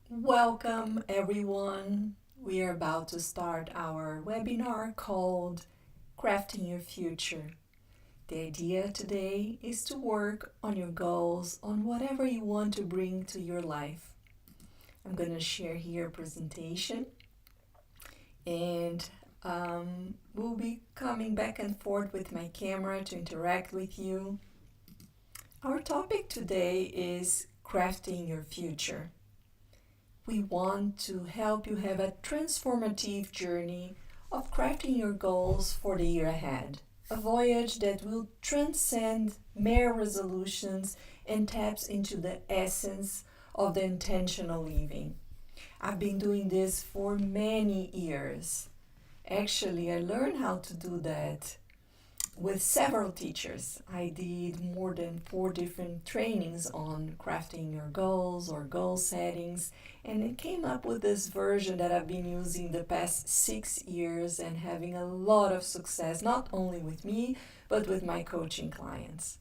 Welcome, everyone. We are about to start our webinar called Crafting Your Future. The idea today is to work on your goals, on whatever you want to bring to your life. I'm going to share here a presentation and we'll be coming back and forth with my camera to interact with you. Our topic today is crafting your future. We want to help you have a transformative journey of crafting your goals for the year ahead. A voyage that will transcend mere resolutions and taps into the essence of the intentional living. I've been doing this for many years. Actually, I learned how to do that with several teachers. I did more than 4 different trainings on crafting your goals or goal settings, and it came up with this version that I've been using the past 6 years and having a lot of success, not only with me, but with my coaching clients.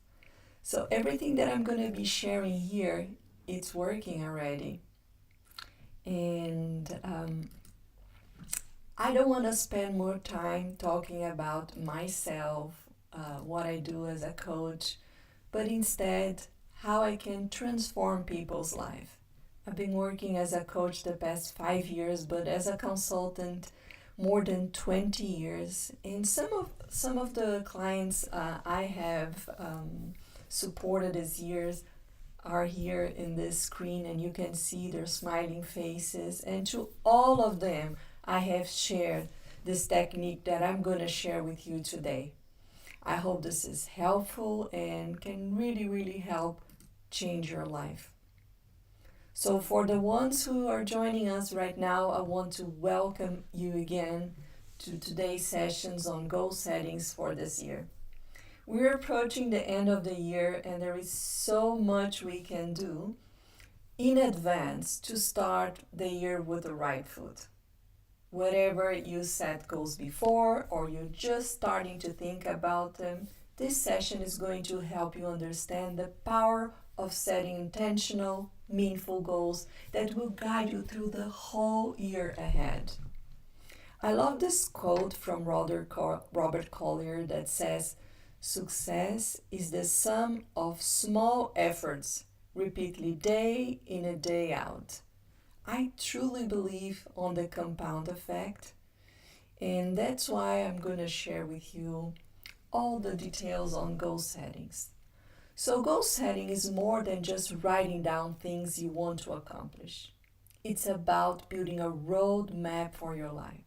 So everything that I'm going to be sharing here, it's working already. And I don't want to spend more time talking about myself, what I do as a coach, but instead how I can transform people's life. I've been working as a coach the past 5 years, but as a consultant more than 20 years. And some of the clients I have supported these years are here in this screen, and you can see their smiling faces. And to all of them, I have shared this technique that I'm going to share with you today. I hope this is helpful and can really help change your life. So for the ones who are joining us right now, I want to welcome you again to today's sessions on goal settings for this year. We're approaching the end of the year and there is so much we can do in advance to start the year with the right foot. Whatever you set goals before or you're just starting to think about them, this session is going to help you understand the power of setting intentional, meaningful goals that will guide you through the whole year ahead. I love this quote from Robert Collier that says, "Success is the sum of small efforts, repeatedly day in and day out." I truly believe on the compound effect, and that's why I'm going to share with you all the details on goal settings. So, goal setting is more than just writing down things you want to accomplish. It's about building a roadmap for your life.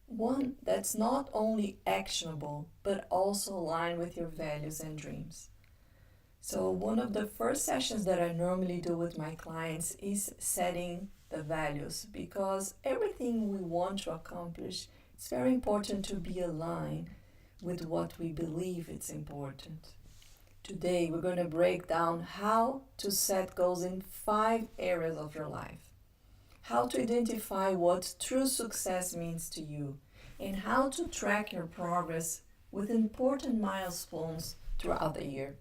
One that's not only actionable, but also aligned with your values and dreams. So one of the first sessions that I normally do with my clients is setting the values, because everything we want to accomplish, it's very important to be aligned with what we believe it's important. Today we're going to break down how to set goals in 5 areas of your life, how to identify what true success means to you, and how to track your progress with important milestones throughout the year.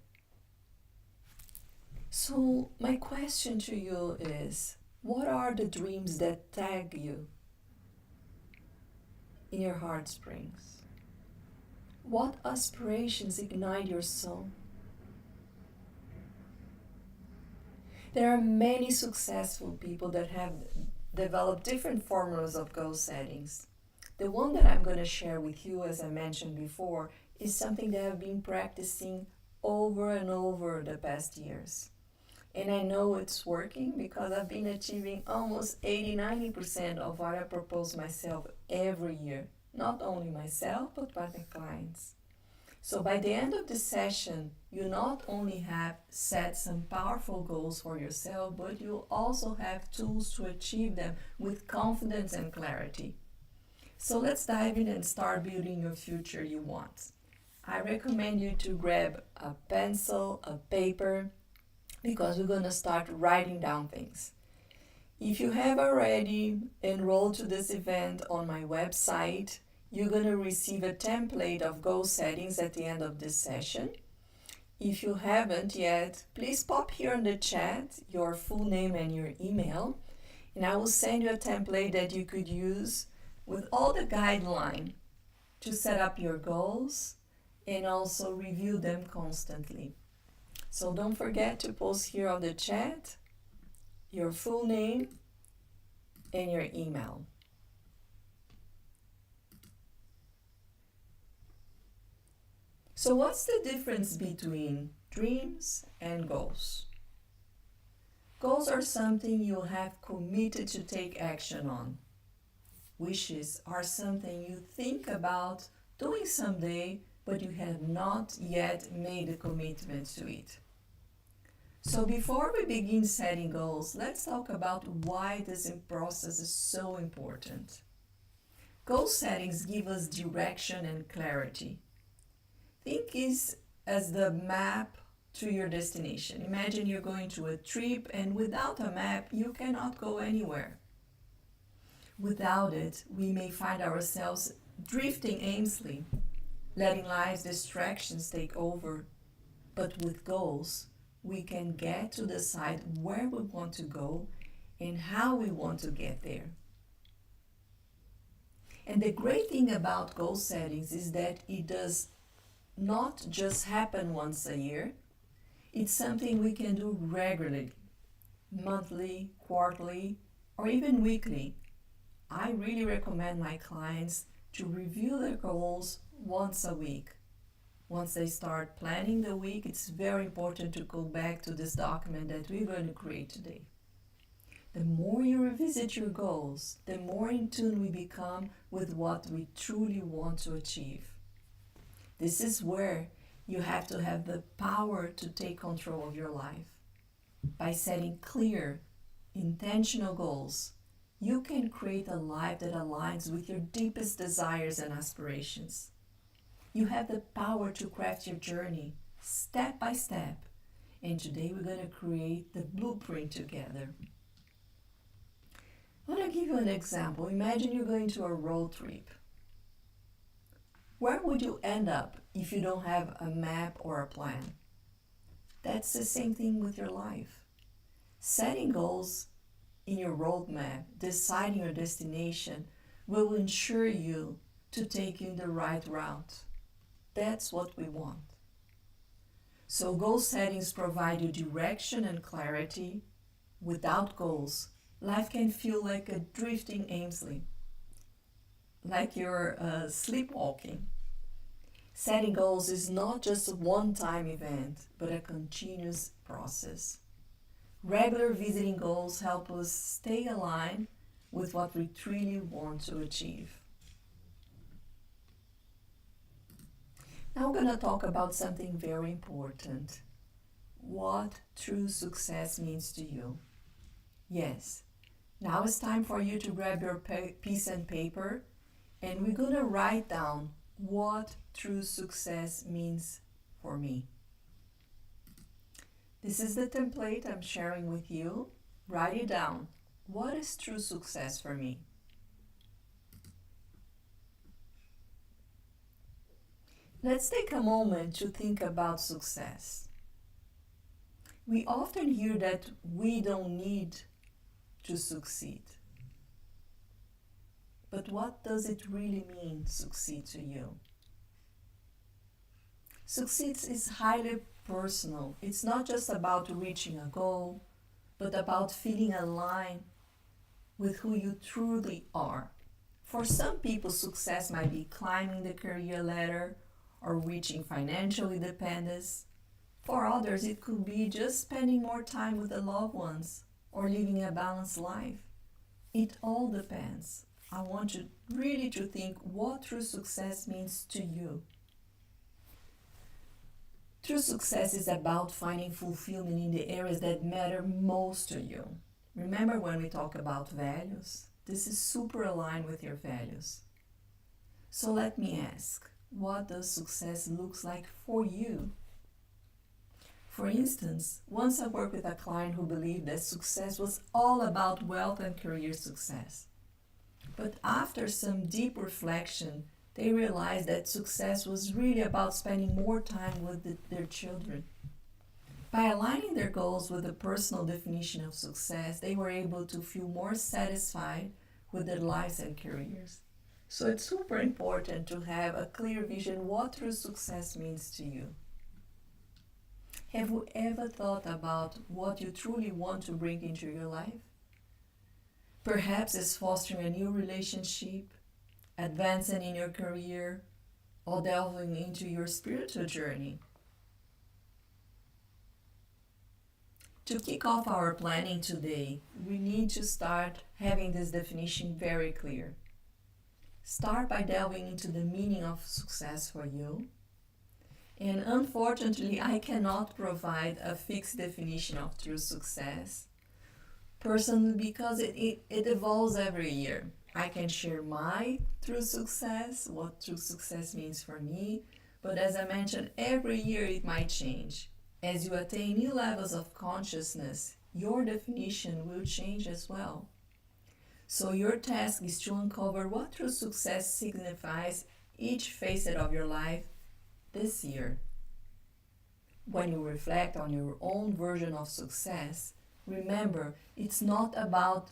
So, my question to you is, what are the dreams that tag you in your heartstrings? What aspirations ignite your soul? There are many successful people that have developed different formulas of goal settings. The one that I'm going to share with you, as I mentioned before, is something that I've been practicing over and over the past years. And I know it's working because I've been achieving almost 80-90% of what I propose myself every year. Not only myself, but by my clients. So by the end of the session, you not only have set some powerful goals for yourself, but you also have tools to achieve them with confidence and clarity. So let's dive in and start building your future you want. I recommend you to grab a pencil, a paper, because we're going to start writing down things. If you have already enrolled to this event on my website, you're going to receive a template of goal settings at the end of this session. If you haven't yet, please pop here in the chat your full name and your email, And I will send you a template that you could use with all the guidelines to set up your goals and also review them constantly. So don't forget to post here on the chat your full name and your email. So what's the difference between dreams and goals? Goals are something you have committed to take action on. Wishes are something you think about doing someday, but you have not yet made a commitment to it. So before we begin setting goals, let's talk about why this process is so important. Goal settings give us direction and clarity. Think as the map to your destination. Imagine you're going to a trip, and without a map, you cannot go anywhere. Without it, we may find ourselves drifting aimlessly, letting life's distractions take over. But with goals, we can get to decide where we want to go and how we want to get there. And the great thing about goal settings is that it does not just happen once a year. It's something we can do regularly, monthly, quarterly, or even weekly. I really recommend my clients to review their goals once a week. Once they start planning the week, it's very important to go back to this document that we're going to create today. The more you revisit your goals, the more in tune we become with what we truly want to achieve. This is where you have to have the power to take control of your life. By setting clear, intentional goals, you can create a life that aligns with your deepest desires and aspirations. You have the power to craft your journey step by step. And today we're going to create the blueprint together. I want to give you an example. Imagine you're going to a road trip. Where would you end up if you don't have a map or a plan? That's the same thing with your life. Setting goals in your roadmap, deciding your destination, will ensure you to take you in the right route. That's what we want. So goal settings provide you direction and clarity. Without goals, life can feel like a drifting aimlessly, like you're sleepwalking. Setting goals is not just a one-time event, but a continuous process. Regular visiting goals help us stay aligned with what we truly want to achieve. Now we're going to talk about something very important. What true success means to you. Yes, now it's time for you to grab your piece and paper, and we're going to write down what true success means for me. This is the template I'm sharing with you. Write it down. What is true success for me? Let's take a moment to think about success. We often hear that we don't need to succeed. But what does it really mean, succeed to you? Succeed is highly personal. It's not just about reaching a goal, but about feeling aligned with who you truly are. For some people, success might be climbing the career ladder or reaching financial independence. For others, it could be just spending more time with the loved ones or living a balanced life. It all depends. I want you really to think what true success means to you. True success is about finding fulfillment in the areas that matter most to you. Remember when we talk about values? This is super aligned with your values. So let me ask, what does success look like for you? For instance, once I worked with a client who believed that success was all about wealth and career success. But after some deep reflection, they realized that success was really about spending more time with their children. By aligning their goals with the personal definition of success, they were able to feel more satisfied with their lives and careers. So it's super important to have a clear vision what true success means to you. Have you ever thought about what you truly want to bring into your life? Perhaps it's fostering a new relationship, advancing in your career, or delving into your spiritual journey. To kick off our planning today, we need to start having this definition very clear. Start by delving into the meaning of success for you. And unfortunately, I cannot provide a fixed definition of true success, personally, because it evolves every year. I can share my true success, what true success means for me, but as I mentioned, every year it might change. As you attain new levels of consciousness, your definition will change as well. So your task is to uncover what true success signifies each facet of your life this year. When you reflect on your own version of success, remember it's not about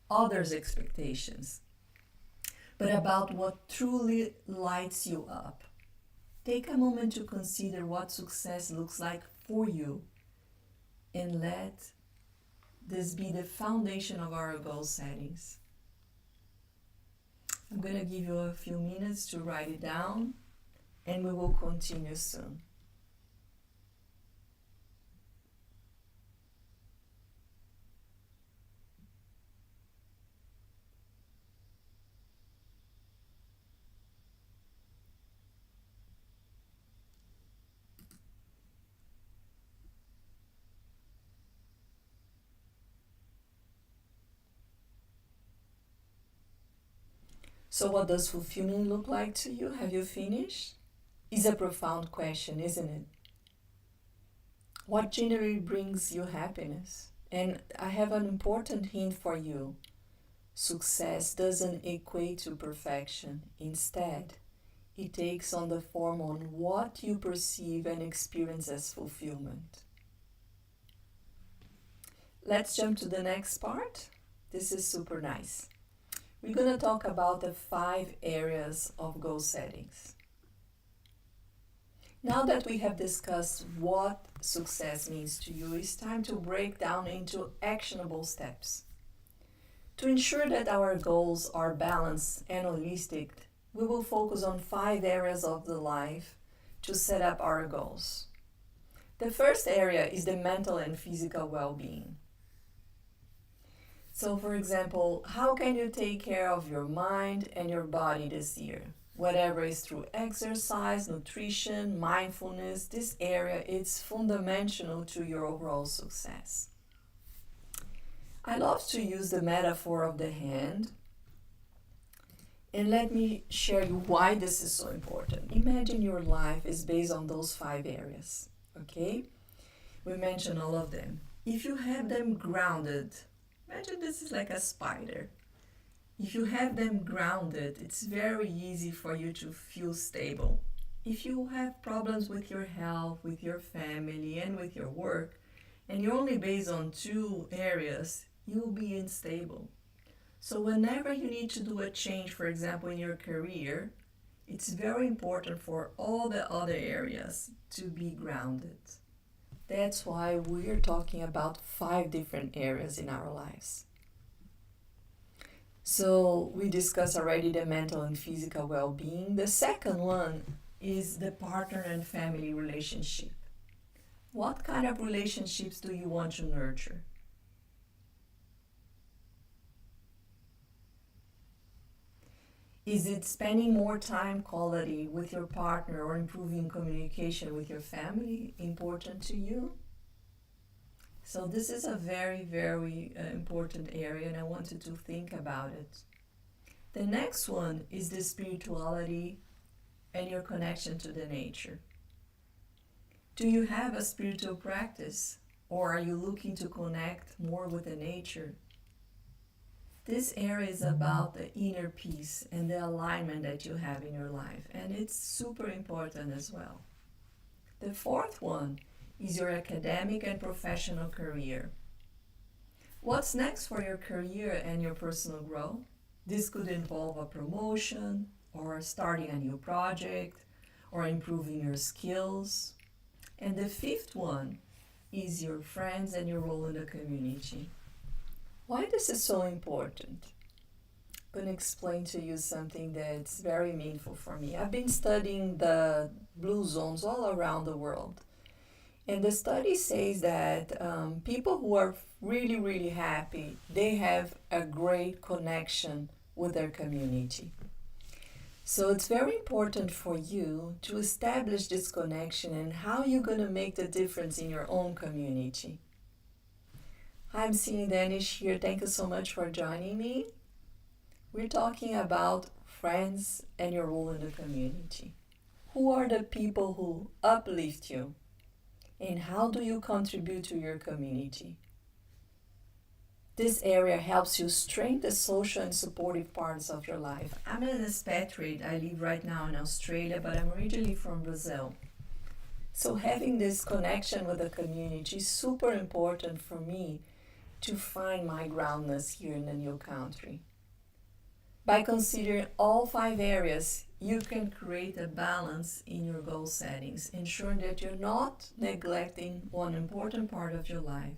others' expectations, but about what truly lights you up. Take a moment to consider what success looks like for you, and let this be the foundation of our goal settings. I'm going to give you a few minutes to write it down, and we will continue soon. So what does fulfillment look like to you? Have you finished? It's a profound question, isn't it? What generally brings you happiness? And I have an important hint for you. Success doesn't equate to perfection. Instead, it takes on the form on what you perceive and experience as fulfillment. Let's jump to the next part. This is super nice. We're going to talk about the 5 areas of goal settings. Now that we have discussed what success means to you, it's time to break down into actionable steps. To ensure that our goals are balanced and holistic, we will focus on 5 areas of the life to set up our goals. The first area is the mental and physical well-being. So, for example, how can you take care of your mind and your body this year? Whatever is through exercise, nutrition, mindfulness, this area is fundamental to your overall success. I love to use the metaphor of the hand, and let me share you why this is so important. Imagine your life is based on those 5 areas, okay? We mentioned all of them. If you have them grounded, imagine this is like a spider. If you have them grounded, it's very easy for you to feel stable. If you have problems with your health, with your family, and with your work, and you're only based on 2 areas, you'll be unstable. So whenever you need to do a change, for example, in your career, it's very important for all the other areas to be grounded. That's why we're talking about 5 different areas in our lives. So we discussed already the mental and physical well-being. The second one is the partner and family relationship. What kind of relationships do you want to nurture? Is it spending more time quality with your partner or improving communication with your family important to you? So this is a very, very important area, and I want you to think about it. The next one is the spirituality and your connection to the nature. Do you have a spiritual practice, or are you looking to connect more with the nature? This area is about the inner peace and the alignment that you have in your life, and it's super important as well. The fourth one is your academic and professional career. What's next for your career and your personal growth? This could involve a promotion, or starting a new project, or improving your skills. And the fifth one is your friends and your role in the community. Why this is so important? I'm going to explain to you something that's very meaningful for me. I've been studying the blue zones all around the world. And the study says that people who are really, really happy, they have a great connection with their community. So it's very important for you to establish this connection and how you're going to make the difference in your own community. I'm seeing Danish here. Thank you so much for joining me. We're talking about friends and your role in the community. Who are the people who uplift you? And how do you contribute to your community? This area helps you strengthen the social and supportive parts of your life. I'm an expatriate. I live right now in Australia, but I'm originally from Brazil. So having this connection with the community is super important for me to find my groundness here in the new country. By considering all 5 areas, you can create a balance in your goal settings, ensuring that you're not neglecting one important part of your life.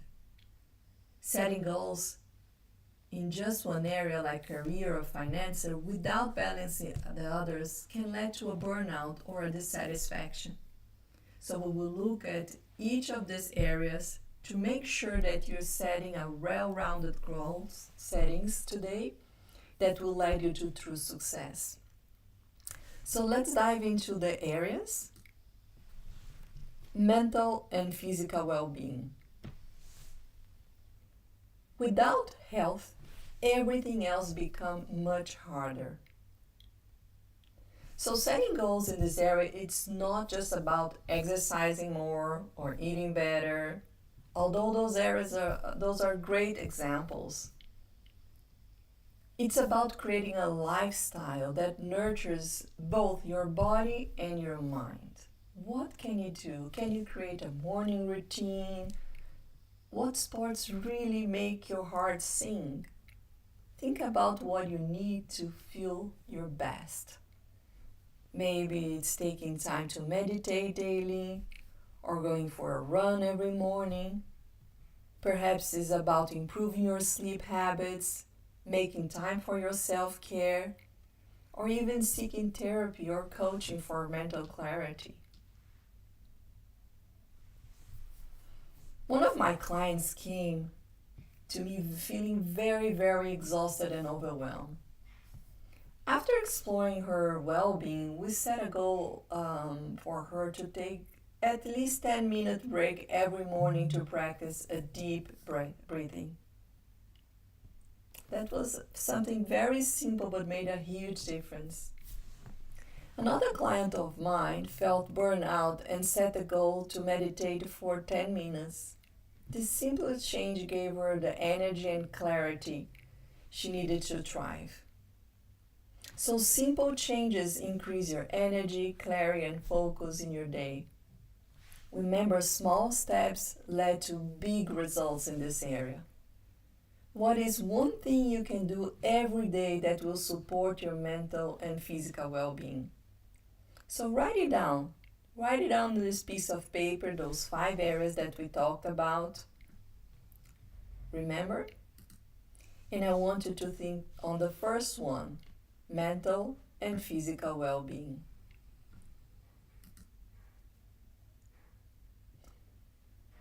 Setting goals in just one area like career or finance without balancing the others can lead to a burnout or a dissatisfaction. So we will look at each of these areas to make sure that you're setting a well-rounded goal settings today that will lead you to true success. So let's dive into the areas. Mental and physical well-being. Without health, everything else becomes much harder. So setting goals in this area, it's not just about exercising more or eating better, although those are great examples. It's about creating a lifestyle that nurtures both your body and your mind. What can you do? Can you create a morning routine? What sports really make your heart sing? Think about what you need to feel your best. Maybe it's taking time to meditate daily or going for a run every morning. Perhaps it's about improving your sleep habits, making time for your self-care, or even seeking therapy or coaching for mental clarity. One of my clients came to me feeling very, very exhausted and overwhelmed. After exploring her well-being, we set a goal for her to take at least 10-minute break every morning to practice a deep breathing. That was something very simple but made a huge difference. Another client of mine felt burnout and set a goal to meditate for 10 minutes. This simple change gave her the energy and clarity she needed to thrive. So simple changes increase your energy, clarity, and focus in your day. Remember, small steps led to big results in this area. What is one thing you can do every day that will support your mental and physical well-being? So write it down. Write it down on this piece of paper, those 5 areas that we talked about. Remember? And I want you to think on the first one, mental and physical well-being.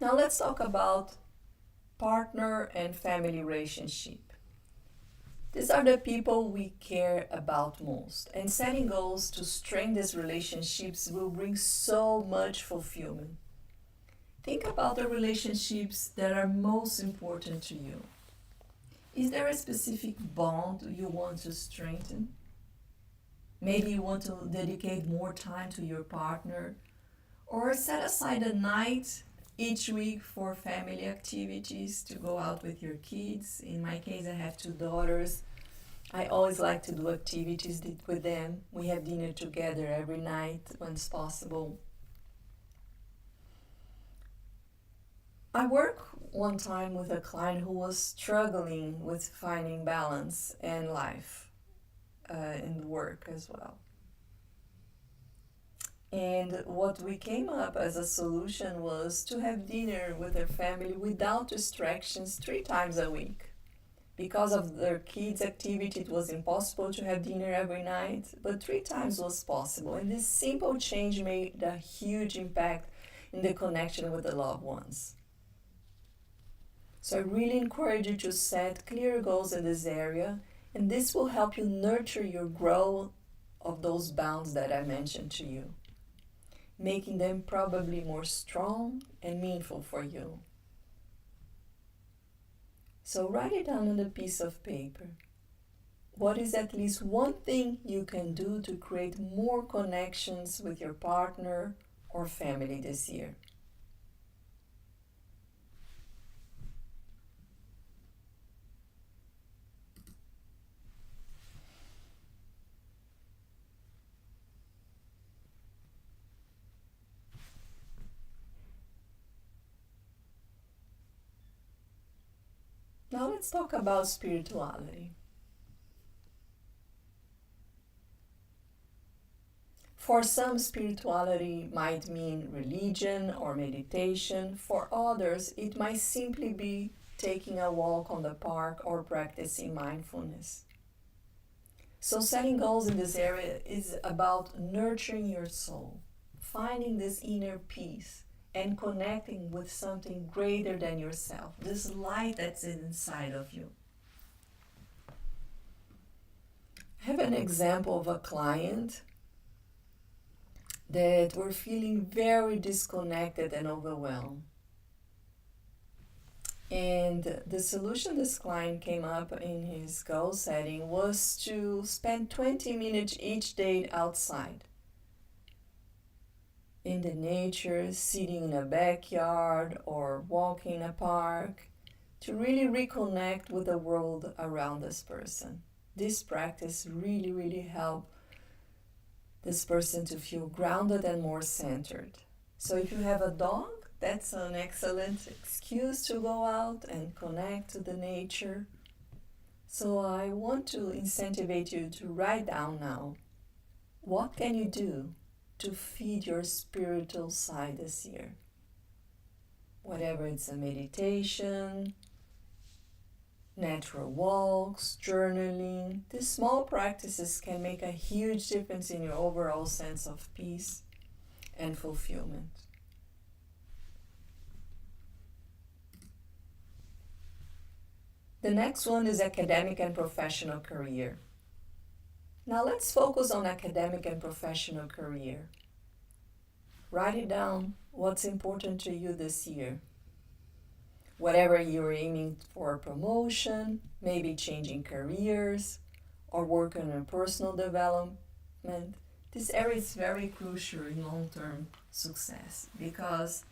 Now let's talk about partner and family relationship. These are the people we care about most, and setting goals to strengthen these relationships will bring so much fulfillment. Think about the relationships that are most important to you. Is there a specific bond you want to strengthen? Maybe you want to dedicate more time to your partner, or set aside a night each week for family activities to go out with your kids. In my case, I have 2 daughters. I always like to do activities with them. We have dinner together every night when it's possible. I worked one time with a client who was struggling with finding balance in life, in work as well. And what we came up as a solution was to have dinner with their family without distractions 3 times a week. Because of their kids' activity, it was impossible to have dinner every night, but 3 times was possible. And this simple change made a huge impact in the connection with the loved ones. So I really encourage you to set clear goals in this area, and this will help you nurture your growth of those bounds that I mentioned to you, making them probably more strong and meaningful for you. So write it down on a piece of paper. What is at least one thing you can do to create more connections with your partner or family this year? Now let's talk about spirituality. For some, spirituality might mean religion or meditation. For others, it might simply be taking a walk on the park or practicing mindfulness. So, setting goals in this area is about nurturing your soul, finding this inner peace, and connecting with something greater than yourself, this light that's inside of you. I have an example of a client that were feeling very disconnected and overwhelmed. And the solution this client came up in his goal setting was to spend 20 minutes each day outside, in the nature, sitting in a backyard or walking in a park, to really reconnect with the world around this person. This practice really helped this person to feel grounded and more centered. So if you have a dog, that's an excellent excuse to go out and connect to the nature. So I want to incentivize you to write down now, what can you do to feed your spiritual side this year? Whatever it's a meditation, natural walks, journaling, these small practices can make a huge difference in your overall sense of peace and fulfillment. The next one is academic and professional career. Now let's focus on academic and professional career. Write it down, what's important to you this year. Whatever you're aiming for, a promotion, maybe changing careers, or working on personal development, this area is very crucial in long-term success, because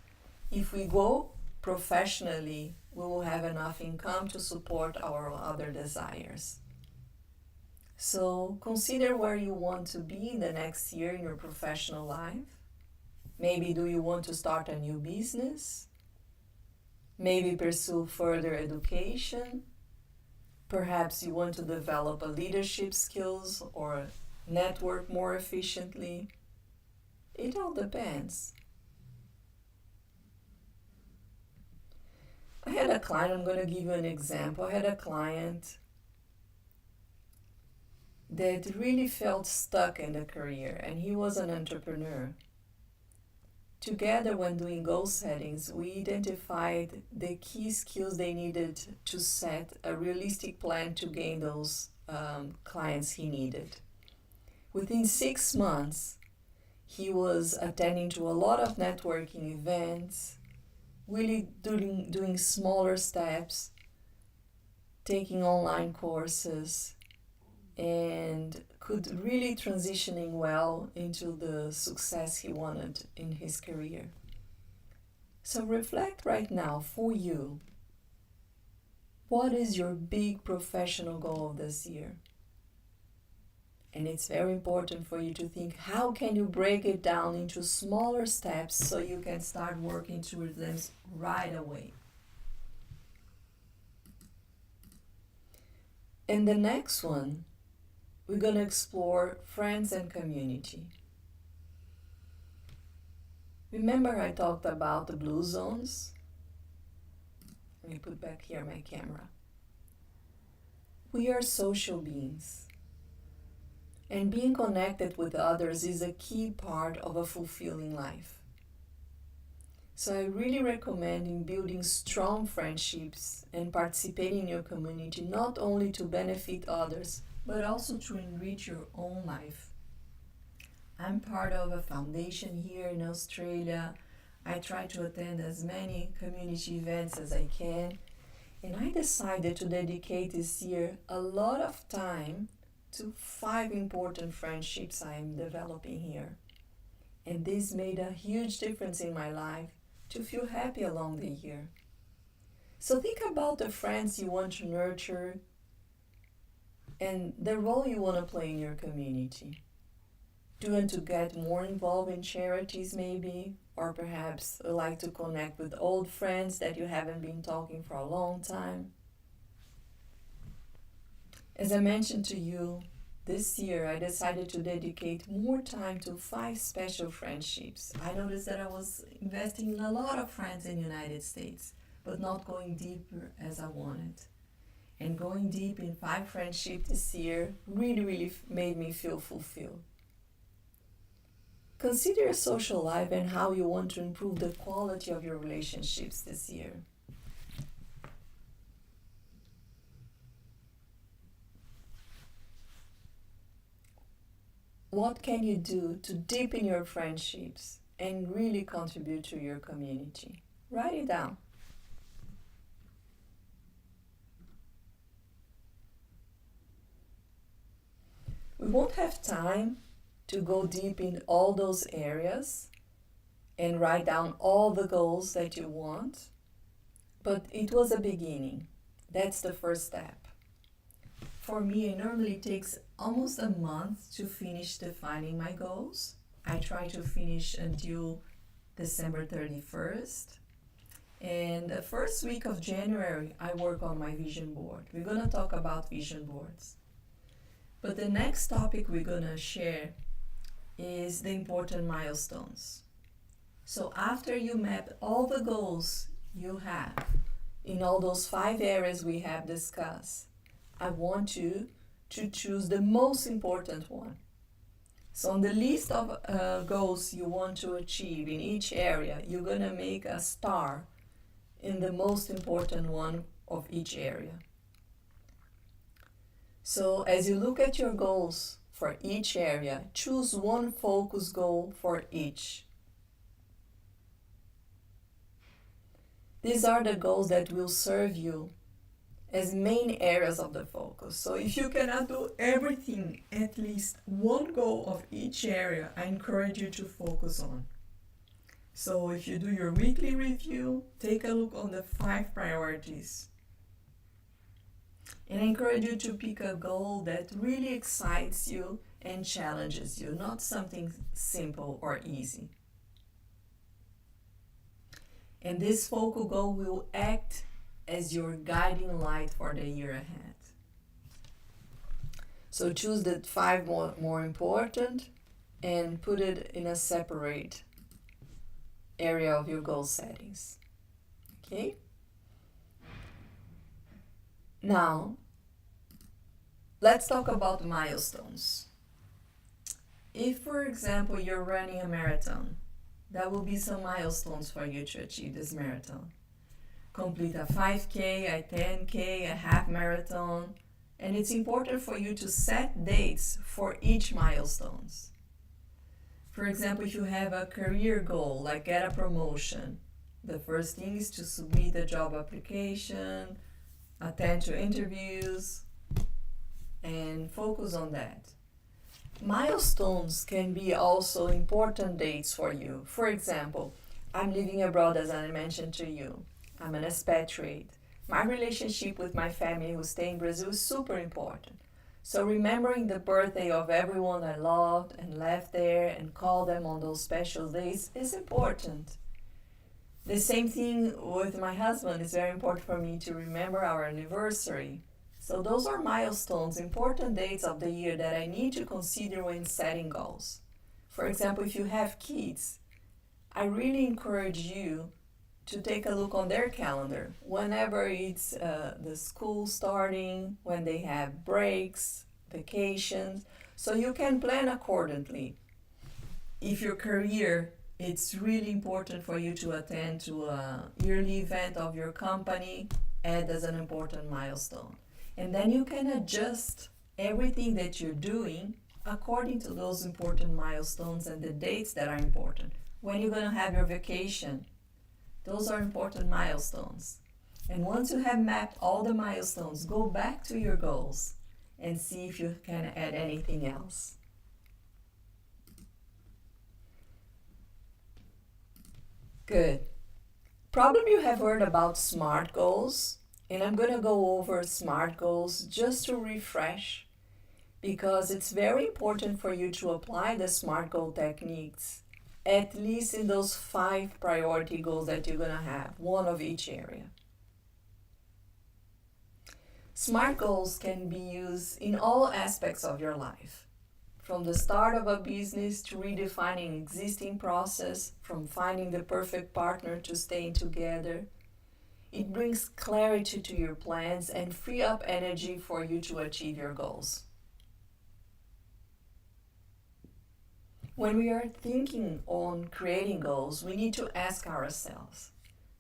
if we go professionally, we will have enough income to support our other desires. So consider where you want to be in the next year in your professional life. Maybe do you want to start a new business? Maybe pursue further education. Perhaps you want to develop a leadership skills or network more efficiently. It all depends. I had a client, I'm going to give you an example. I had a client that really felt stuck in the career, and he was an entrepreneur. Together, when doing goal settings, we identified the key skills they needed to set a realistic plan to gain those clients he needed. Within 6 months, he was attending to a lot of networking events, really doing smaller steps, taking online courses, and could really transitioning well into the success he wanted in his career. So reflect right now for you. What is your big professional goal this year? And it's very important for you to think, how can you break it down into smaller steps so you can start working towards them right away. In the next one, we're going to explore friends and community. Remember I talked about the blue zones? Let me put back here my camera. We are social beings, and being connected with others is a key part of a fulfilling life. So I really recommend in building strong friendships and participating in your community, not only to benefit others, but also to enrich your own life. I'm part of a foundation here in Australia. I try to attend as many community events as I can, and I decided to dedicate this year a lot of time to 5 important friendships I'm developing here. And this made a huge difference in my life to feel happy along the year. So think about the friends you want to nurture and the role you want to play in your community. Do you want to get more involved in charities maybe? Or perhaps like to connect with old friends that you haven't been talking for a long time? As I mentioned to you, this year I decided to dedicate more time to 5 special friendships. I noticed that I was investing in a lot of friends in the United States, but not going deeper as I wanted. And going deep in 5 friendships this year really made me feel fulfilled. Consider your social life and how you want to improve the quality of your relationships this year. What can you do to deepen your friendships and really contribute to your community? Write it down. We won't have time to go deep in all those areas and write down all the goals that you want, but it was a beginning. That's the first step. For me, it normally takes almost a month to finish defining my goals. I try to finish until December 31st. And the first week of January, I work on my vision board. We're going to talk about vision boards. But the next topic we're going to share is the important milestones. So after you map all the goals you have in all those 5 areas we have discussed, I want you to choose the most important one. So on the list of goals you want to achieve in each area, you're going to make a star in the most important one of each area. So as you look at your goals for each area, choose one focus goal for each. These are the goals that will serve you as main areas of the focus. So if you cannot do everything, at least one goal of each area, I encourage you to focus on. So if you do your weekly review, take a look on the 5 priorities. And I encourage you to pick a goal that really excites you and challenges you, not something simple or easy. And this focal goal will act as your guiding light for the year ahead. So choose the 5 more important and put it in a separate area of your goal settings. Okay? Now, let's talk about milestones. If, for example, you're running a marathon, that will be some milestones for you to achieve this marathon. Complete a 5K, a 10K, a half marathon, and it's important for you to set dates for each milestones. For example, if you have a career goal, like get a promotion, the first thing is to submit a job application, attend to interviews, and focus on that. Milestones can be also important dates for you. For example, I'm living abroad, as I mentioned to you. I'm an expatriate. My relationship with my family who stay in Brazil is super important. So remembering the birthday of everyone I loved and left there and call them on those special days is important. The same thing with my husband. It's very important for me to remember our anniversary. So those are milestones, important dates of the year that I need to consider when setting goals. For example, if you have kids, I really encourage you to take a look on their calendar. Whenever it's the school starting, when they have breaks, vacations, so you can plan accordingly. If your career, it's really important for you to attend to a yearly event of your company, add as an important milestone. And then you can adjust everything that you're doing according to those important milestones and the dates that are important. When you're going to have your vacation, those are important milestones. And once you have mapped all the milestones, go back to your goals and see if you can add anything else. Good. Probably you have heard about SMART goals, and I'm going to go over SMART goals just to refresh, because it's very important for you to apply the SMART goal techniques, at least in those 5 priority goals that you're going to have, one of each area. SMART goals can be used in all aspects of your life. From the start of a business to redefining existing process, from finding the perfect partner to staying together. It brings clarity to your plans and free up energy for you to achieve your goals. When we are thinking on creating goals, we need to ask ourselves,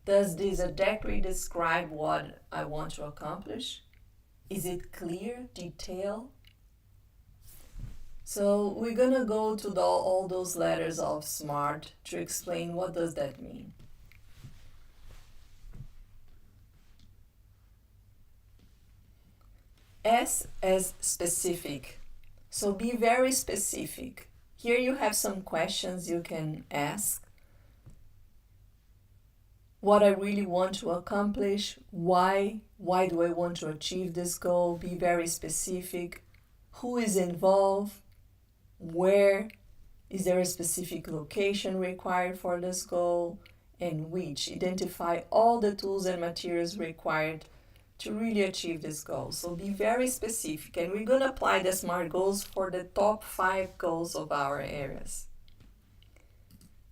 does this adequately describe what I want to accomplish? Is it clear, detailed? So we're going to go to all those letters of SMART to explain what does that mean. S as specific. So be very specific. Here you have some questions you can ask. What I really want to accomplish, why do I want to achieve this goal? Be very specific. Who is involved? Where? Is there a specific location required for this goal? And which? Identify all the tools and materials required to really achieve this goal. So be very specific, and we're going to apply the SMART goals for the top 5 goals of our areas.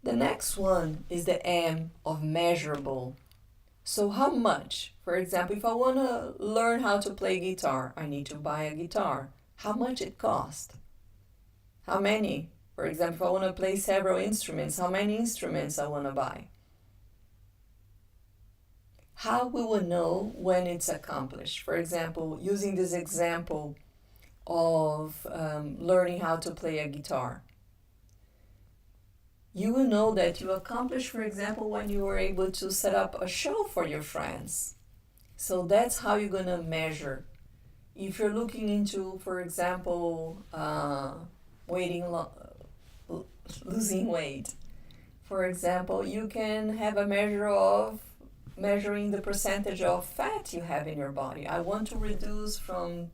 The next one is the M of measurable. So how much? For example, if I want to learn how to play guitar, I need to buy a guitar. How much it costs? How many? For example, if I want to play several instruments, how many instruments I want to buy? How we will know when it's accomplished? For example, using this example of learning how to play a guitar. You will know that you accomplished, for example, when you were able to set up a show for your friends. So that's how you're going to measure. If you're looking into, for example, losing weight, for example, you can have a measure of measuring the percentage of fat you have in your body. I want to reduce from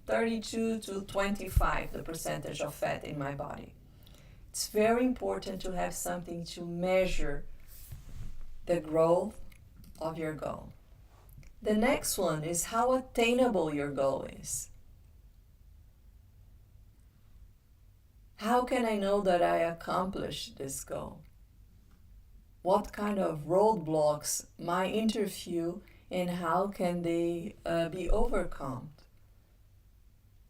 32 to 25 the percentage of fat in my body. It's very important to have something to measure the growth of your goal. The next one is how attainable your goal is. How can I know that I accomplished this goal? What kind of roadblocks might interfere and how can they be overcome?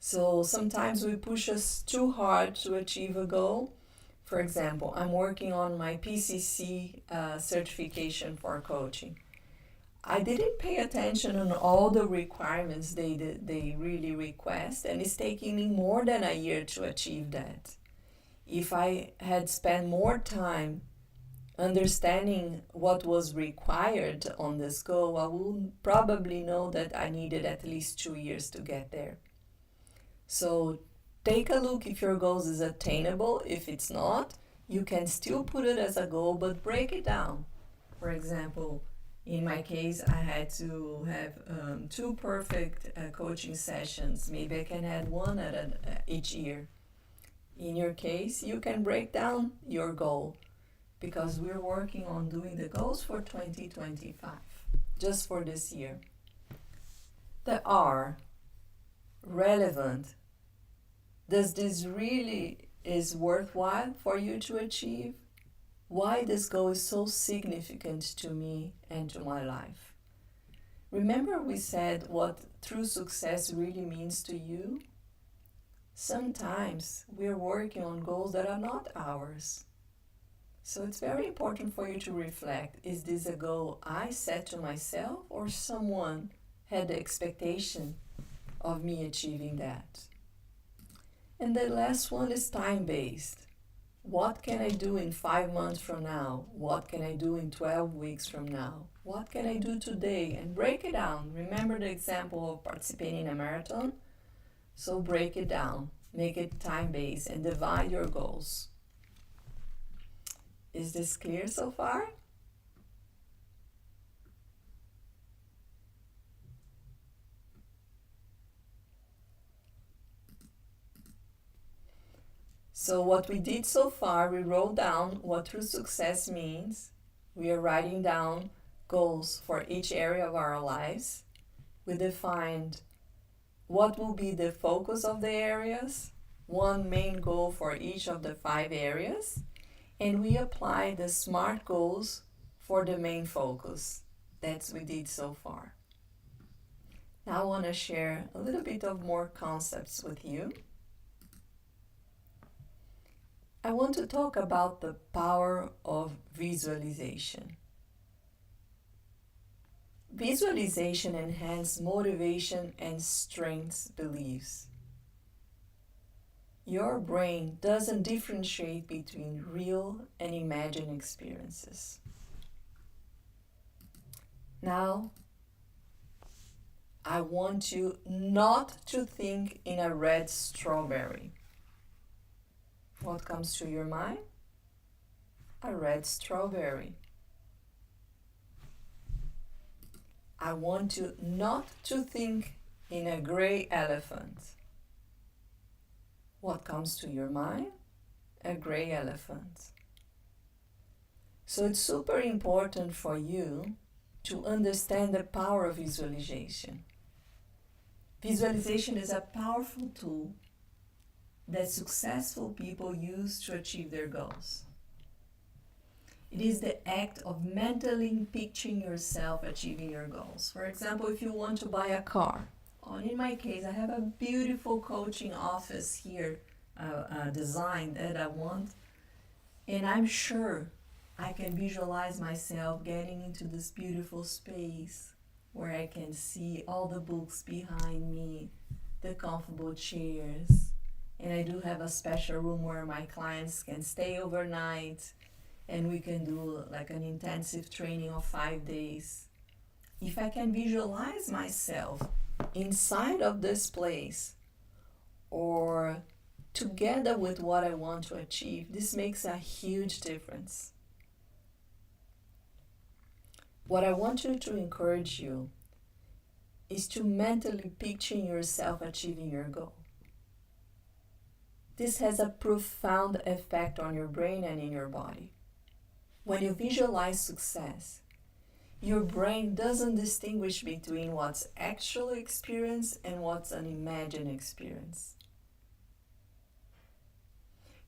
So sometimes we push us too hard to achieve a goal. For example, I'm working on my PCC certification for coaching. I didn't pay attention on all the requirements they really request, and it's taking me more than a year to achieve that. If I had spent more time understanding what was required on this goal, I would probably know that I needed at least 2 years to get there. So take a look if your goal is attainable. If it's not, you can still put it as a goal, but break it down. For example, In my case, I had to have two perfect coaching sessions. Maybe I can add one each year. In your case, you can break down your goal because we're working on doing the goals for 2025, just for this year. The R, relevant. Does this really is worthwhile for you to achieve? Why this goal is so significant to me and to my life? Remember we said what true success really means to you? Sometimes we're working on goals that are not ours. So it's very important for you to reflect, is this a goal I set to myself or someone had the expectation of me achieving that? And the last one is time-based. What can I do in 5 months from now? What can I do in 12 weeks from now? What can I do today? And break it down. Remember the example of participating in a marathon? So break it down, make it time-based, and divide your goals. Is this clear so far? So what we did so far, we wrote down what true success means. We are writing down goals for each area of our lives. We defined what will be the focus of the areas, one main goal for each of the 5 areas, and we apply the SMART goals for the main focus. That's what we did so far. Now I want to share a little bit of more concepts with you. I want to talk about the power of visualization. Visualization enhances motivation and strengthens beliefs. Your brain doesn't differentiate between real and imagined experiences. Now, I want you not to think in a red strawberry. What comes to your mind? A red strawberry. I want you not to think in a gray elephant. What comes to your mind? A gray elephant. So it's super important for you to understand the power of visualization. Visualization is a powerful tool that successful people use to achieve their goals. It is the act of mentally picturing yourself achieving your goals. For example, if you want to buy a car, or in my case, I have a beautiful coaching office here, design that I want, and I'm sure I can visualize myself getting into this beautiful space where I can see all the books behind me, the comfortable chairs, and I do have a special room where my clients can stay overnight, and we can do like an intensive training of 5 days. If I can visualize myself inside of this place or together with what I want to achieve, this makes a huge difference. What I want you to encourage you is to mentally picture yourself achieving your goal. This has a profound effect on your brain and in your body. When you visualize success, your brain doesn't distinguish between what's actually experienced and what's an imagined experience.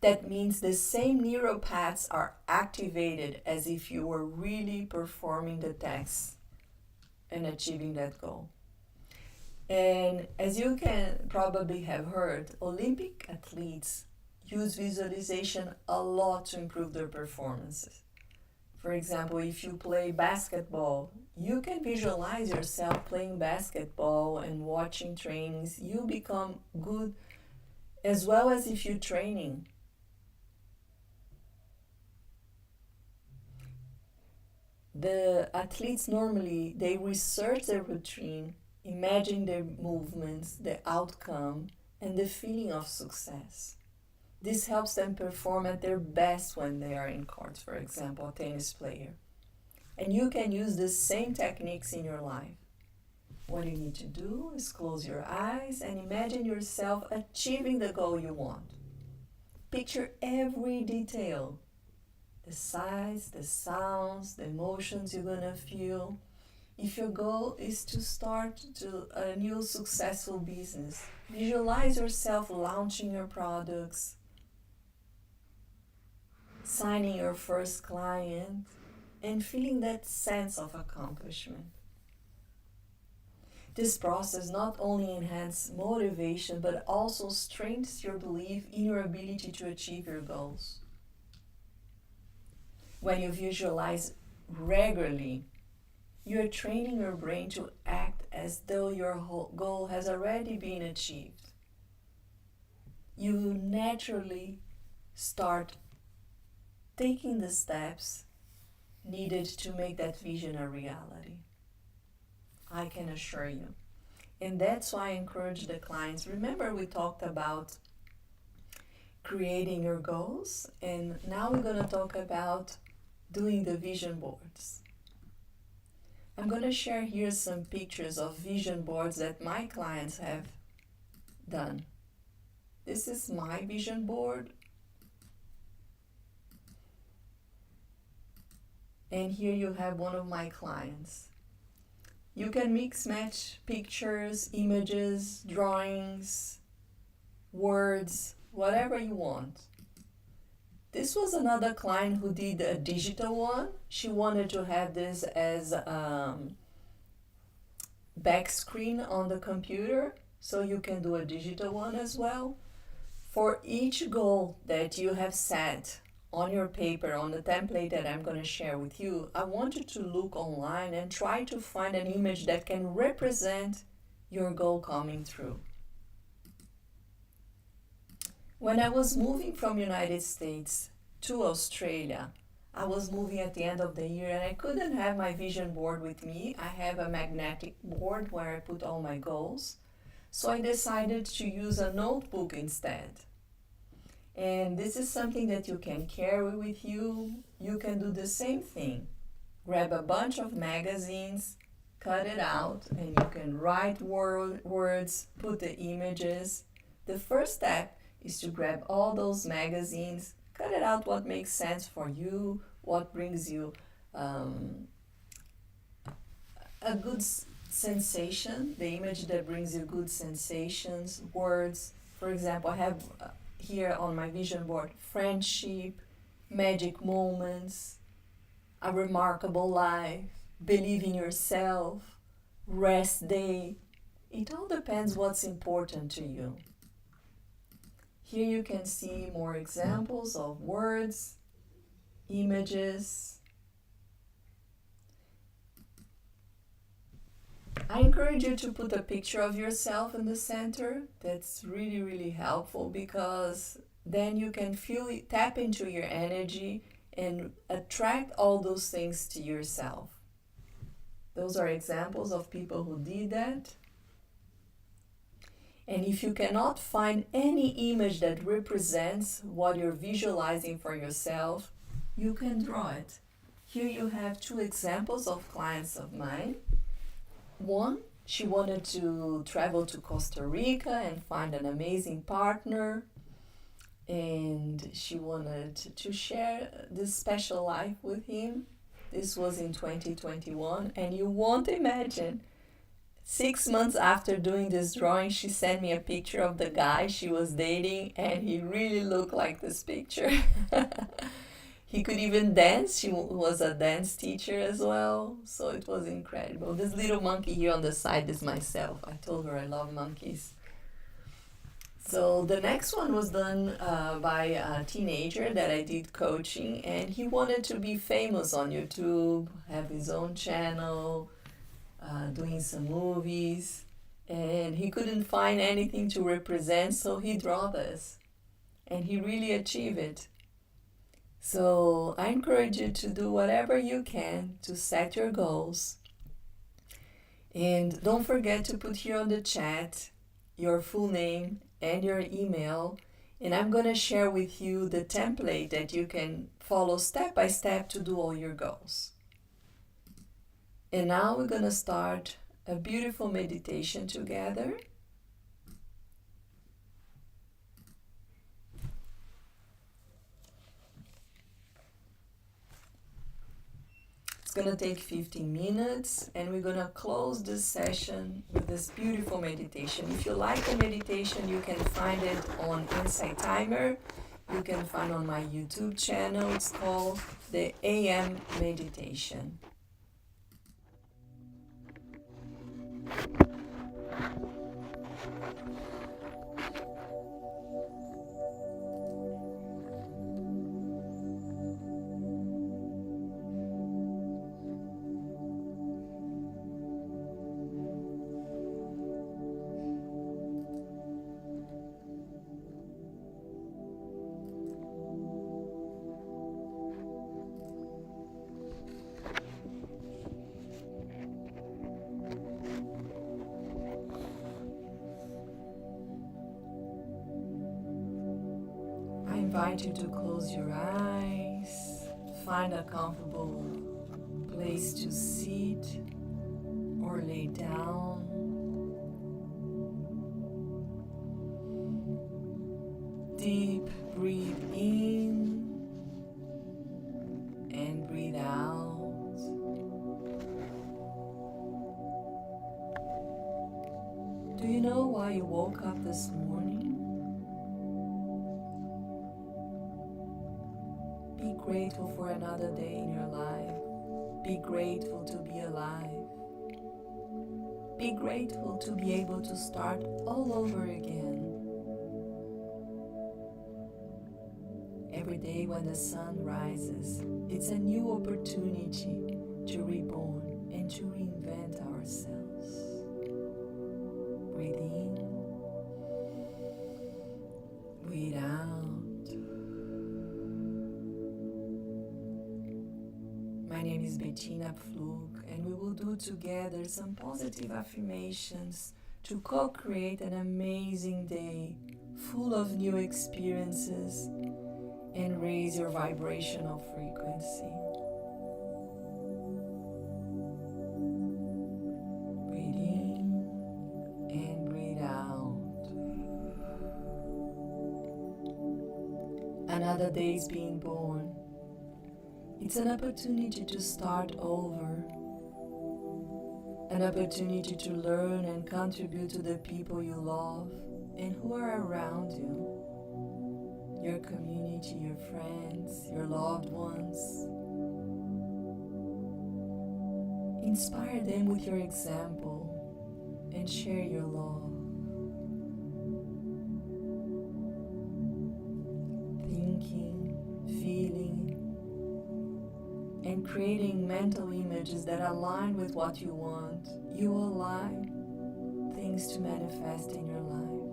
That means the same neural paths are activated as if you were really performing the task and achieving that goal. And as you can probably have heard, Olympic athletes use visualization a lot to improve their performances. For example, if you play basketball, you can visualize yourself playing basketball and watching trainings. You become good as well as if you're training. The athletes normally, they research their routine, imagine their movements, the outcome, and the feeling of success. This helps them perform at their best when they are in court, for example, a tennis player. And you can use the same techniques in your life. What you need to do is close your eyes and imagine yourself achieving the goal you want. Picture every detail, the sights, the sounds, the emotions you're gonna feel. If your goal is to start a new successful business, visualize yourself launching your products, signing your first client, and feeling that sense of accomplishment. This process not only enhances motivation but also strengthens your belief in your ability to achieve your goals. When you visualize regularly, you're training your brain to act as though your whole goal has already been achieved. You will naturally start taking the steps needed to make that vision a reality. I can assure you. And that's why I encourage the clients. Remember, we talked about creating your goals, and now we're going to talk about doing the vision boards. I'm going to share here some pictures of vision boards that my clients have done. This is my vision board. And here you have one of my clients. You can mix match pictures, images, drawings, words, whatever you want. This was another client who did a digital one. She wanted to have this as back screen on the computer, so you can do a digital one as well. For each goal that you have set on your paper, on the template that I'm going to share with you, I want you to look online and try to find an image that can represent your goal coming through. When I was moving from United States to Australia, I was moving at the end of the year and I couldn't have my vision board with me. I have a magnetic board where I put all my goals. So I decided to use a notebook instead. And this is something that you can carry with you. You can do the same thing. Grab a bunch of magazines, cut it out, and you can write words, put the images. The first step is to grab all those magazines, cut it out what makes sense for you, what brings you a good sensation, the image that brings you good sensations, words. For example, I have here on my vision board, friendship, magic moments, a remarkable life, believe in yourself, rest day. It all depends what's important to you. Here you can see more examples of words, images. I encourage you to put a picture of yourself in the center. That's really, really helpful because then you can tap into your energy and attract all those things to yourself. Those are examples of people who did that. And if you cannot find any image that represents what you're visualizing for yourself, you can draw it. Here you have two examples of clients of mine. One, she wanted to travel to Costa Rica and find an amazing partner, and she wanted to share this special life with him. This was in 2021, and you won't imagine, 6 months after doing this drawing, she sent me a picture of the guy she was dating, and he really looked like this picture. He could even dance. She was a dance teacher as well, so it was incredible. This little monkey here on the side is myself. I told her I love monkeys. So the next one was done by a teenager that I did coaching, and he wanted to be famous on YouTube, have his own channel, doing some movies, and he couldn't find anything to represent, so he drew this, and he really achieved it. So I encourage you to do whatever you can to set your goals. And don't forget to put here on the chat your full name and your email. And I'm going to share with you the template that you can follow step by step to do all your goals. And now we're going to start a beautiful meditation together. It's going to take 15 minutes and we're going to close this session with this beautiful meditation. If you like the meditation, you can find it on Insight Timer. You can find on my YouTube channel. It's called the AM Meditation. I invite you to close your eyes, find a comfortable place to sit or lay down. Deep breathe in and breathe out. Do you know why you woke up this morning? Be grateful for another day in your life. Be grateful to be alive. Be grateful to be able to start all over again. Every day when the sun rises, it's a new opportunity to reborn and to reinvent ourselves. Breathe in, breathe out. My name is Bettina Pflug, and we will do together some positive affirmations to co-create an amazing day full of new experiences and raise your vibrational frequency. Breathe in and breathe out. Another day is being born. It's an opportunity to start over, an opportunity to learn and contribute to the people you love and who are around you, your community, your friends, your loved ones. Inspire them with your example and share your love. Thinking, feeling, and creating mental images that align with what you want, you allow things to manifest in your life.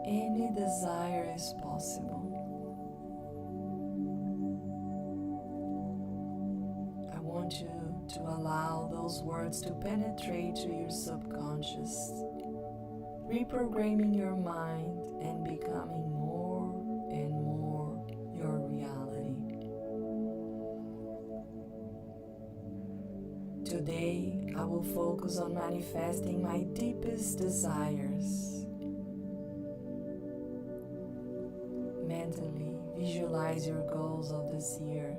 Any desire is possible. I want you to allow those words to penetrate to your subconscious, reprogramming your mind and becoming more and more your reality. Today, I will focus on manifesting my deepest desires. Mentally, visualize your goals of this year,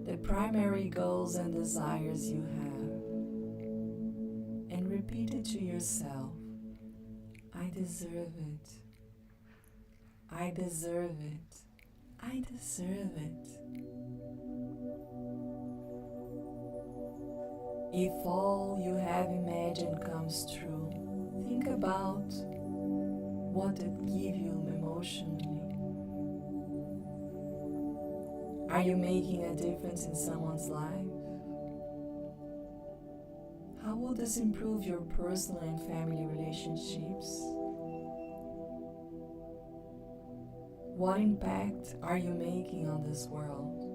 the primary goals and desires you have, and repeat it to yourself. I deserve it. I deserve it. I deserve it. If all you have imagined comes true, think about what it gives you emotionally. Are you making a difference in someone's life? How will this improve your personal and family relationships? What impact are you making on this world?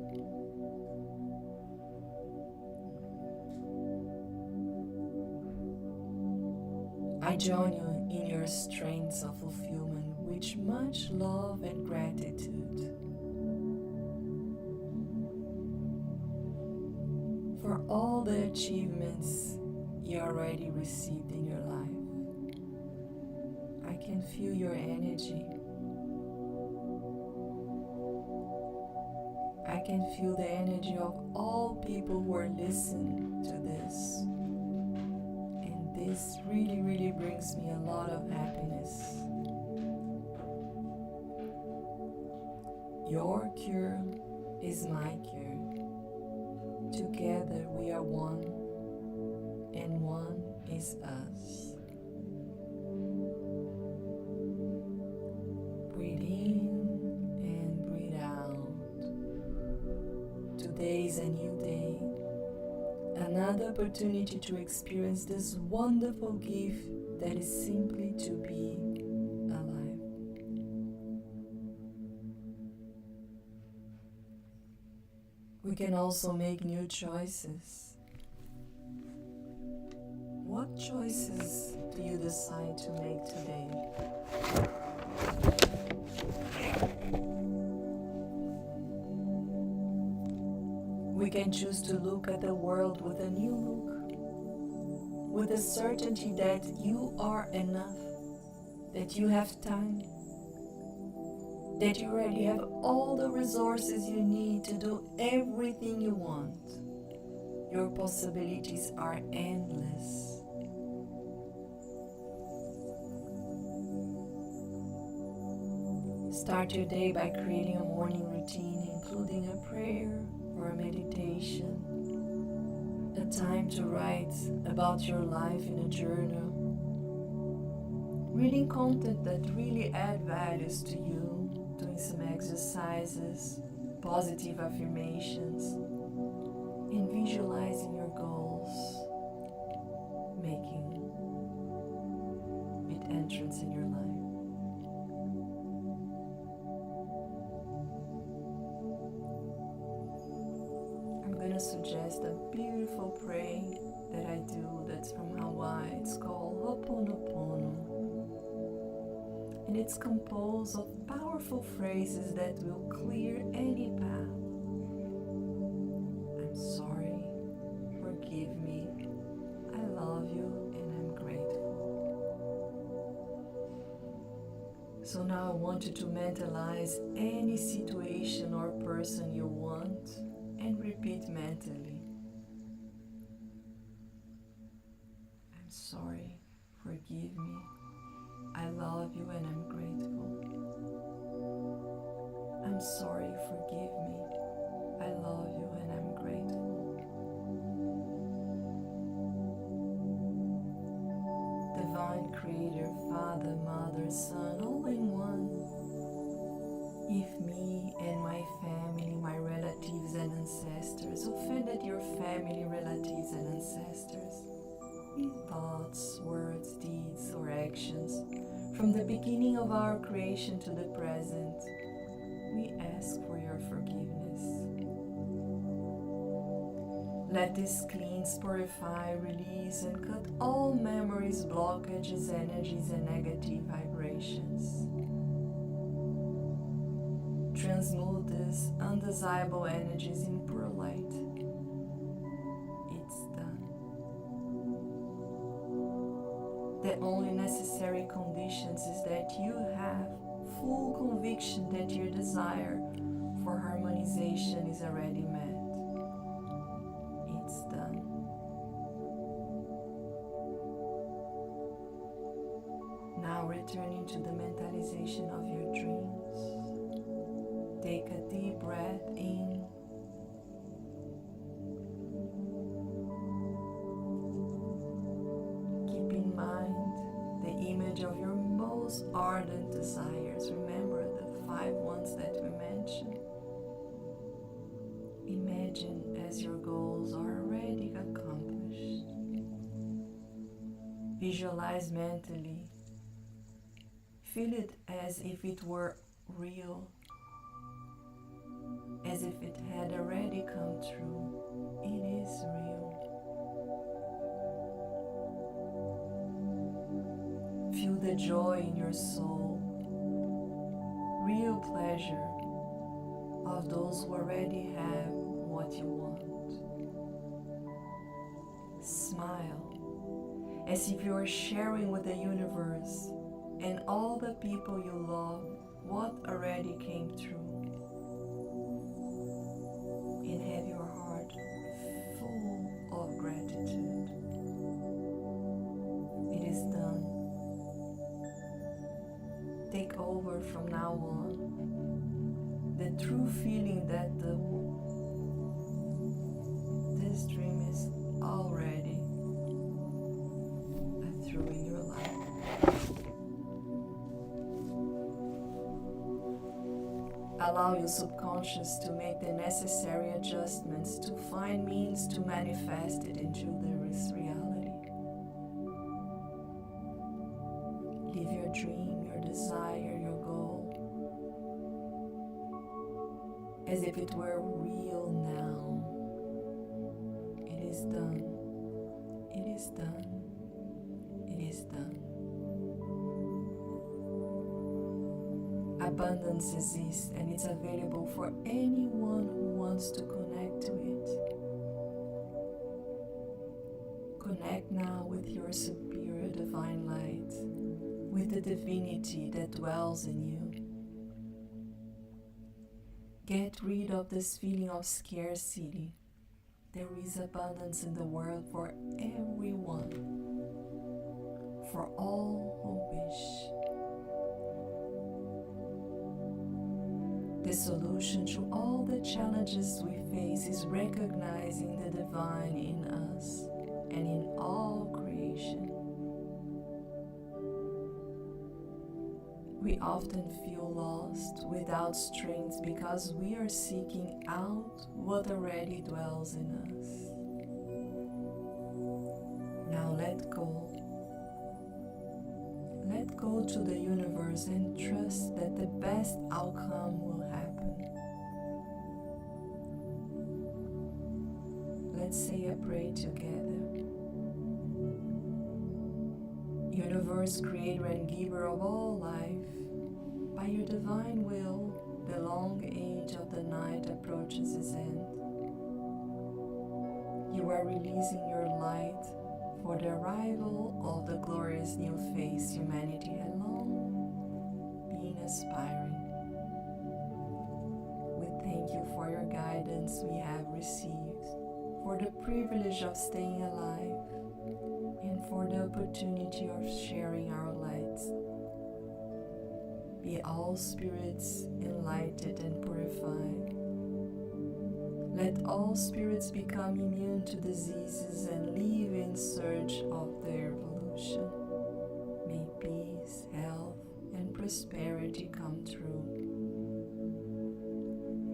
I join you in your strengths of fulfillment with much love and gratitude. for all the achievements you already received in your life. I can feel your energy. I can feel the energy of all people who are listening to this. And this really, really brings me a lot of happiness. Your cure is my cure. Together we are one, and one is us. Breathe in and breathe out. Today is a new day, another opportunity to experience this wonderful gift that is simply to be alive. We can also make new choices. What choices do you decide to make today? We can choose to look at the world with a new look, with the certainty that you are enough, that you have time, that you already have all the resources you need to do everything you want. Your possibilities are endless. Start your day by creating a morning routine, including a prayer or a meditation, a time to write about your life in a journal, reading content that really add values to you, doing some exercises, positive affirmations, and visualizing your goals, making it entrance in your life. I'm going to suggest a beautiful prayer that I do that's from Hawaii. It's called Ho'oponopono. And it's composed of powerful phrases that will clear any path. I'm sorry, forgive me, I love you, and I'm grateful. So now I want you to mentalize any situation or person you want and repeat mentally. I'm sorry, forgive me, I love you, and I'm grateful. I'm sorry, forgive me, I love you, and I'm grateful. Divine Creator, Father, Mother, Son, all in one. If me and my family, my relatives and ancestors offended your family, relatives and ancestors in thoughts, words, deeds, or actions, from the beginning of our creation to the present, we ask for your forgiveness. Let this cleanse, purify, release, and cut all memories, blockages, energies, and negative vibrations. Transmute these undesirable energies in pure light. It's done. The only necessary conditions is that you have full conviction that your desire for harmonization is already met. It's done. Now returning to the mentalization of your dreams. Take a deep breath in. Keep in mind the image of your most ardent desires. Remember the 5 ones that we mentioned. Imagine as your goals are already accomplished. Visualize mentally. Feel it as if it were real, as if it had already come true. It is real. Feel the joy in your soul, real pleasure of those who already have what you want. Smile, as if you are sharing with the universe and all the people you love what already came through. And have your heart full of gratitude. It is done. Take over from now on the true feeling that this dream is already a through in your life. Allow your subconscious to make the necessary adjustments to find means to manifest it into this reality. Live your dream, your desire, your goal as if it were real now. It is done. It is done. It is done. Abundance exists and it's available for anyone who wants to connect to it. Connect now with your superior divine light, with the divinity that dwells in you. Get rid of this feeling of scarcity. There is abundance in the world for everyone, for all who wish. The solution to all the challenges we face is recognizing the divine in us and in all creation. We often feel lost, without strength, because we are seeking out what already dwells in us. Now let go. Let go to the universe and trust that the best outcome will happen. Let's say a prayer together. Universe, creator and giver of all life, by your divine will, the long age of the night approaches its end. You are releasing your light for the arrival of the glorious new phase humanity had long been aspiring. We thank you for your guidance we have received, for the privilege of staying alive, and for the opportunity of sharing our lights. Be all spirits enlightened and purified. Let all spirits become immune to diseases and live in search of their evolution. May peace, health, and prosperity come true.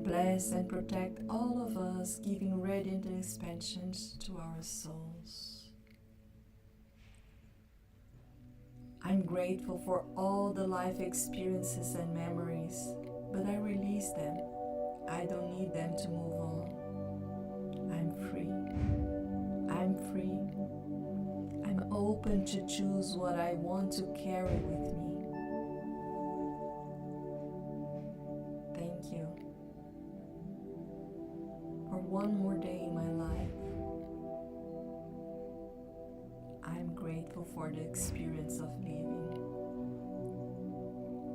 Bless and protect all of us, giving radiant expansions to our souls. I'm grateful for all the life experiences and memories, but I release them. I don't need them to move on. I'm free. I'm free. I'm open to choose what I want to carry with me. Thank you for one more day in my life. I'm grateful for the experience of living.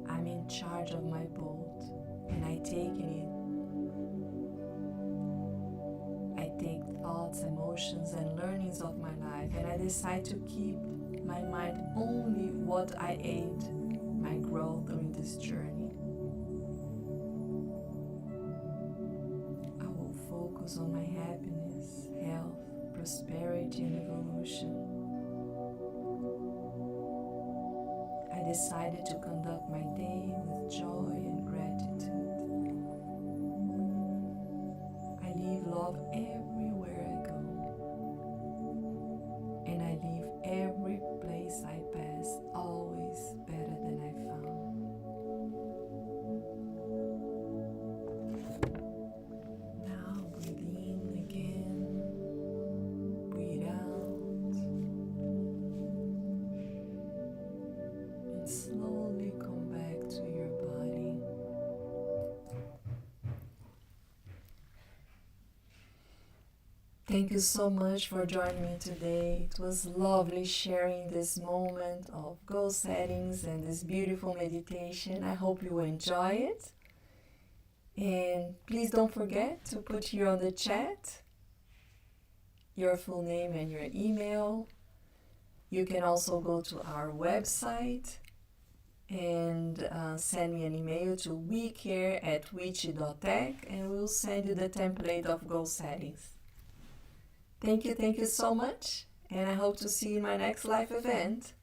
I'm in charge of my boat, and I take in it. I take thoughts, emotions, and learnings of my life, and I decide to keep my mind only what I ate, my growth during this journey. I will focus on my happiness, health, prosperity, and evolution. I decided to conduct my day with joy and gratitude. I leave love everywhere I go, and I leave every place I pass always better than I found. Now breathe in again, breathe out, and slowly come back to your body. Thank you so much for joining me today. It was lovely sharing this moment of goal settings and this beautiful meditation. I hope you enjoy it. And please don't forget to put here on the chat your full name and your email. You can also go to our website and send me an email to wecare@wichi.tech, and we'll send you the template of goal settings. Thank you so much, and I hope to see you in my next live event.